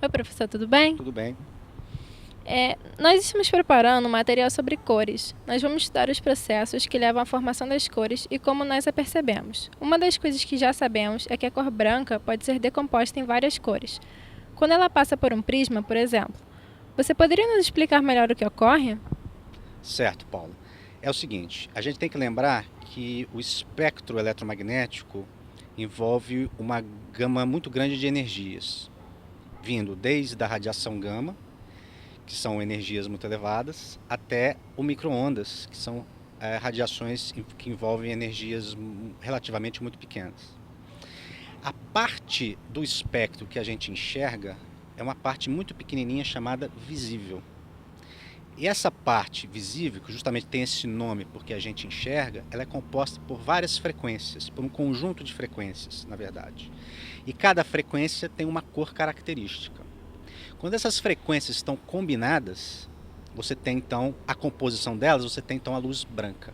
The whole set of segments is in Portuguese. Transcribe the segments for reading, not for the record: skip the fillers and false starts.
Oi, professor, tudo bem? Tudo bem? Nós estamos preparando um material sobre cores. Nós vamos estudar os processos que levam à formação das cores e como nós a percebemos. Uma das coisas que já sabemos é que a cor branca pode ser decomposta em várias cores. Quando ela passa por um prisma, por exemplo. Você poderia nos explicar melhor o que ocorre? Certo, Paulo. É o seguinte, a gente tem que lembrar que o espectro eletromagnético envolve uma gama muito grande de energias, vindo desde a radiação gama, que são energias muito elevadas, até o micro-ondas, que são radiações que envolvem energias relativamente muito pequenas. A parte do espectro que a gente enxerga é uma parte muito pequenininha chamada visível. E essa parte visível, que justamente tem esse nome porque a gente enxerga, ela é composta por várias frequências, por um conjunto de frequências, na verdade. E cada frequência tem uma cor característica. Quando essas frequências estão combinadas, você tem então a composição delas, você tem então a luz branca.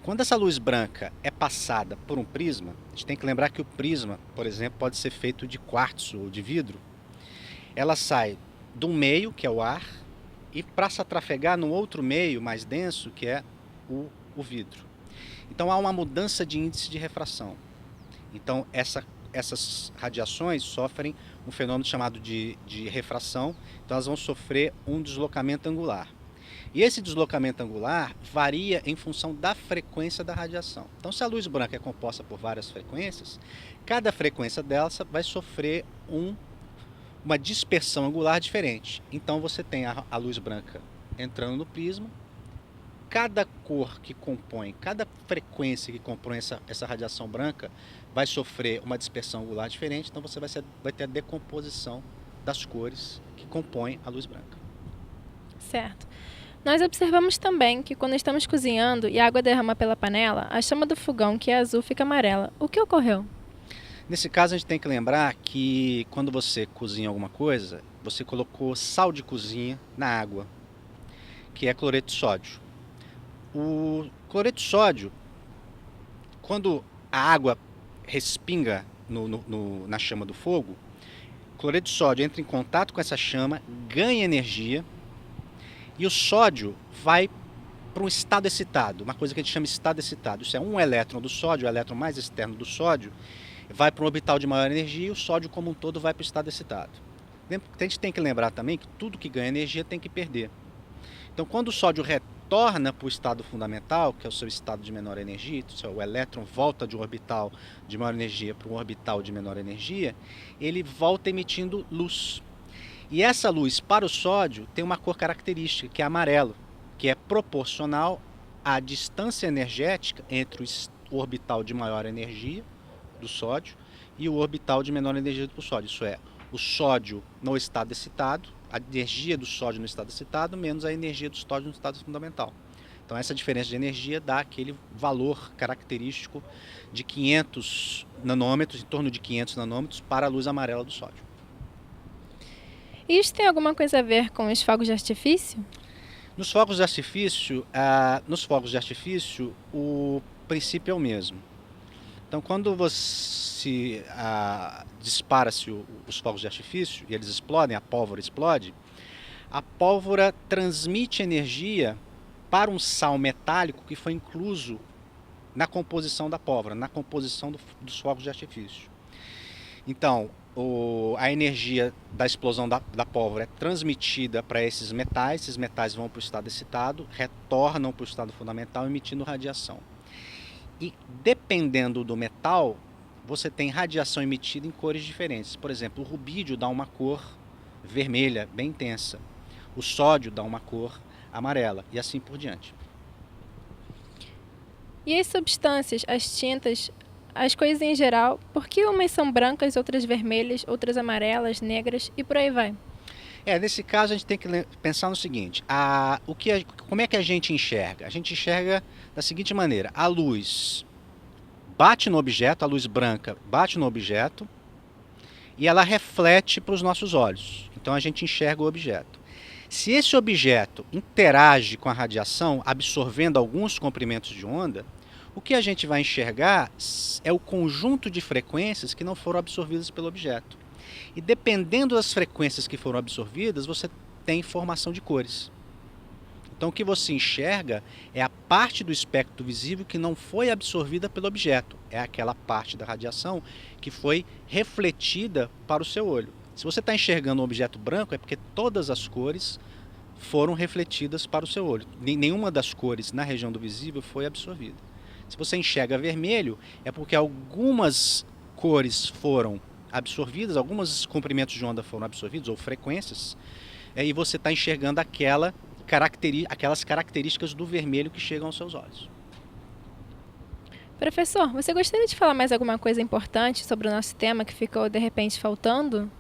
Quando essa luz branca é passada por um prisma, a gente tem que lembrar que o prisma, por exemplo, pode ser feito de quartzo ou de vidro. Ela sai de um meio, que é o ar, e passa a trafegar num outro meio mais denso, que é o vidro. Então há uma mudança de índice de refração. Então essas radiações sofrem um fenômeno chamado de refração, então elas vão sofrer um deslocamento angular. E esse deslocamento angular varia em função da frequência da radiação. Então, se a luz branca é composta por várias frequências, cada frequência dela vai sofrer uma dispersão angular diferente. Então, você tem a luz branca entrando no prisma, cada cor que compõe, cada frequência que compõe essa radiação branca vai sofrer uma dispersão angular diferente, então você vai ter a decomposição das cores que compõem a luz branca. Certo. Nós observamos também que quando estamos cozinhando e a água derrama pela panela, a chama do fogão, que é azul, fica amarela. O que ocorreu? Nesse caso, a gente tem que lembrar que quando você cozinha alguma coisa, você colocou sal de cozinha na água, que é cloreto de sódio. O cloreto de sódio, quando a água respinga na chama do fogo, o cloreto de sódio entra em contato com essa chama, ganha energia e o sódio vai para um estado excitado, uma coisa que a gente chama de estado excitado. Isso é um elétron do sódio, o elétron mais externo do sódio, vai para um orbital de maior energia e o sódio como um todo vai para o estado excitado. A gente tem que lembrar também que tudo que ganha energia tem que perder. Então, quando o sódio retorna para o estado fundamental, que é o seu estado de menor energia, o elétron volta de um orbital de maior energia para um orbital de menor energia, ele volta emitindo luz. E essa luz para o sódio tem uma cor característica, que é amarelo, que é proporcional à distância energética entre o orbital de maior energia do sódio e o orbital de menor energia do sódio. Isso é, o sódio no estado excitado, a energia do sódio no estado excitado, menos a energia do sódio no estado fundamental. Então essa diferença de energia dá aquele valor característico de 500 nanômetros, em torno de 500 nanômetros, para a luz amarela do sódio. E isso tem alguma coisa a ver com os fogos de artifício? Nos fogos de artifício, o princípio é o mesmo. Então, quando você dispara-se os fogos de artifício e eles explodem, a pólvora explode, a pólvora transmite energia para um sal metálico que foi incluso na composição da pólvora, na composição dos fogos de artifício. Então, a energia da explosão da pólvora é transmitida para esses metais vão para o estado excitado, retornam para o estado fundamental emitindo radiação. E dependendo do metal, você tem radiação emitida em cores diferentes. Por exemplo, o rubídio dá uma cor vermelha, bem intensa. O sódio dá uma cor amarela e assim por diante. E as substâncias, as tintas, as coisas em geral, por que umas são brancas, outras vermelhas, outras amarelas, negras e por aí vai? Nesse caso a gente tem que pensar no seguinte, como é que a gente enxerga? A gente enxerga da seguinte maneira, a luz bate no objeto, a luz branca bate no objeto e ela reflete para os nossos olhos. Então a gente enxerga o objeto. Se esse objeto interage com a radiação, absorvendo alguns comprimentos de onda, o que a gente vai enxergar é o conjunto de frequências que não foram absorvidas pelo objeto. E dependendo das frequências que foram absorvidas, você tem formação de cores. Então o que você enxerga é a parte do espectro visível que não foi absorvida pelo objeto. É aquela parte da radiação que foi refletida para o seu olho. Se você está enxergando um objeto branco, é porque todas as cores foram refletidas para o seu olho. Nenhuma das cores na região do visível foi absorvida. Se você enxerga vermelho, é porque algumas cores foram absorvidas, alguns comprimentos de onda foram absorvidos, ou frequências, e você está enxergando aquelas características do vermelho que chegam aos seus olhos. Professor, você gostaria de falar mais alguma coisa importante sobre o nosso tema que ficou de repente faltando?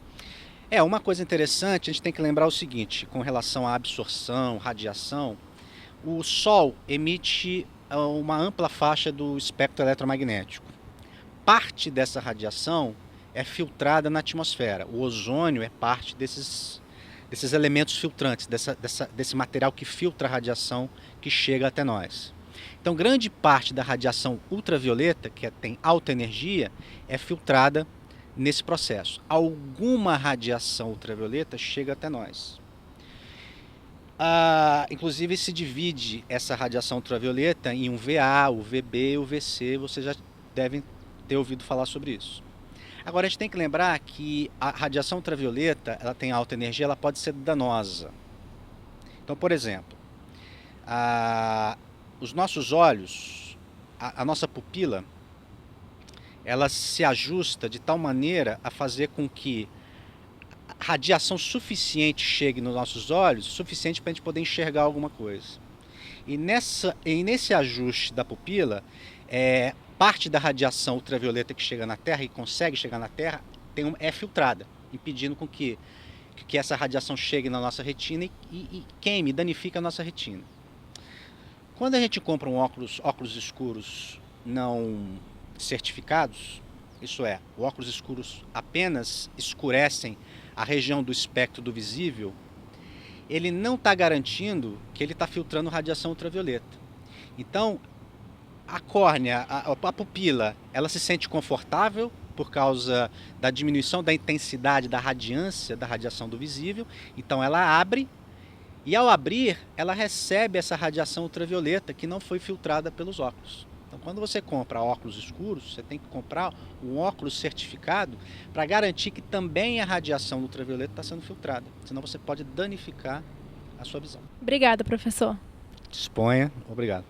Uma coisa interessante, a gente tem que lembrar o seguinte, com relação à absorção, radiação, o Sol emite uma ampla faixa do espectro eletromagnético. Parte dessa radiação é filtrada na atmosfera. O ozônio é parte desses elementos filtrantes, desse material que filtra a radiação que chega até nós. Então, grande parte da radiação ultravioleta, que tem alta energia, é filtrada nesse processo. Alguma radiação ultravioleta chega até nós. Inclusive se divide essa radiação ultravioleta em um VA, o VB e o VC, vocês já devem ter ouvido falar sobre isso. Agora a gente tem que lembrar que a radiação ultravioleta, ela tem alta energia, ela pode ser danosa. Então, por exemplo, os nossos olhos, a nossa pupila, ela se ajusta de tal maneira a fazer com que radiação suficiente chegue nos nossos olhos, suficiente para a gente poder enxergar alguma coisa. E nesse ajuste da pupila, parte da radiação ultravioleta que chega na Terra e consegue chegar na Terra é filtrada, impedindo com que essa radiação chegue na nossa retina e queime, danifique a nossa retina. Quando a gente compra óculos escuros não certificados, isso é, óculos escuros apenas escurecem a região do espectro do visível, ele não está garantindo que ele está filtrando radiação ultravioleta. Então, a córnea, a pupila, ela se sente confortável por causa da diminuição da intensidade da radiância da radiação do visível, então ela abre, e ao abrir, ela recebe essa radiação ultravioleta que não foi filtrada pelos óculos. Então, quando você compra óculos escuros, você tem que comprar um óculos certificado para garantir que também a radiação ultravioleta está sendo filtrada. Senão você pode danificar a sua visão. Obrigada, professor. Disponha. Obrigado.